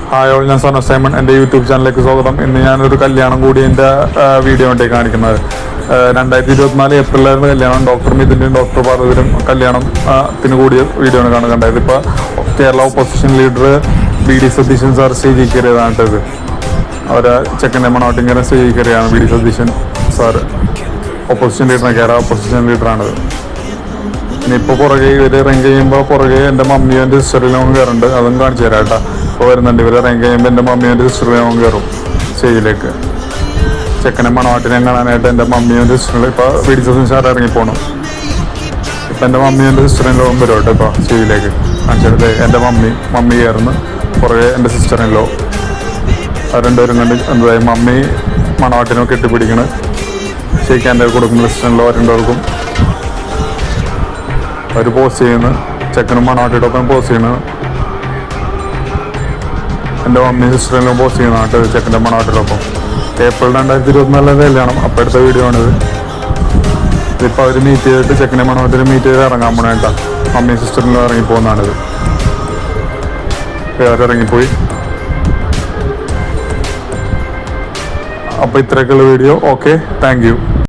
Hi all, ഞാൻ Sona Simon. എൻ്റെ YouTube ചാനലിലേക്ക് സ്വാഗതം. ഇന്ന് ഞാനൊരു കല്യാണം കൂടി എൻ്റെ വീഡിയോ വേണ്ടി കാണിക്കുന്നത്. 2024 ഏപ്രിലായിരുന്നു കല്യാണം. ഡോക്ടർ മിഥുൻ്റെയും ഡോക്ടർ പാർവതിയും കല്യാണത്തിന് കൂടിയ വീഡിയോ ആണ് കണ്ടത്. ഇപ്പോൾ Kerala opposition leader BD Satheesan sir സ്റ്റേജിൽ കയറിയതാണിട്ടത്. അവരെ ചെക്കൻ്റെ മണവാട്ടിങ്ങനെ സ്റ്റേജിൽ കയറിയാണ് BD സതീശൻ സാർ. ഓപ്പോസിഷൻ ലീഡറാണ്, കേരള ഓപ്പോസിഷൻ ലീഡറാണത്. ഇനിയിപ്പോൾ പുറകെ ഇവർ ഇറങ്ങി കഴിയുമ്പോൾ പുറകെ എൻ്റെ മമ്മിയും എൻ്റെ സിസ്റ്ററിലും കയറുന്നുണ്ട്. അതും കാണിച്ചു തരാം കേട്ടോ. ഇപ്പോൾ വരുന്നുണ്ട്. ഇവർ ഇറങ്ങി കഴിയുമ്പോൾ എൻ്റെ മമ്മിയും എൻ്റെ സിസ്റ്ററിലും കയറും സ്റ്റേജിലേക്ക്. ചെക്കനെ മണവാട്ടിനെ കാണാനായിട്ട് എൻ്റെ മമ്മിയും എൻ്റെ സിസ്റ്ററിലും ഇപ്പോൾ BD സതീശൻ സാർ ഇറങ്ങിപ്പോണം. ഇപ്പം എൻ്റെ മമ്മിയും എൻ്റെ സിസ്റ്ററിലും വരും കേട്ടോ. ഇപ്പോൾ സ്റ്റേജിലേക്ക് കാണിച്ചെടുത്ത് എൻ്റെ മമ്മി കയറുന്നു, പുറകെ എൻ്റെ സിസ്റ്ററിലോ. അത് രണ്ടുപേരും കണ്ട് എന്തായി മമ്മി മണവാട്ടിനോ കെട്ടിപ്പിടിക്കണ്, ഷെയ്ക്കാൻ്റെ കൊടുക്കുന്ന സിസ്റ്ററിലോ രണ്ടുപേർക്കും അവർ പോസ്റ്റ് ചെയ്യുന്നു. ചെക്കനും മണവാട്ടിയുടെ ഒപ്പം പോസ്റ്റ് ചെയ്യുന്നു. എൻ്റെ മമ്മി സിസ്റ്ററിലും പോസ്റ്റ് ചെയ്യുന്നതായിട്ട് ചെക്കൻ്റെ മണവാട്ടിയോടൊപ്പം. ഏപ്രിൽ 2024 കല്യാണം. അപ്പോൾ എടുത്ത വീഡിയോ ആണിത്. ഇതിപ്പോൾ അവർ മീറ്റ് ചെയ്തിട്ട് ചെക്കനെ മണവാട്ടിൽ മീറ്റ് ചെയ്ത് ഇറങ്ങാൻ പോണേട്ടാ. മമ്മി സിസ്റ്ററിലും ഇറങ്ങിപ്പോകുന്നതാണിത്. അവരിറങ്ങിപ്പോയി. അപ്പോൾ ഇത്രയൊക്കെയുള്ള വീഡിയോ. Okay, thank you.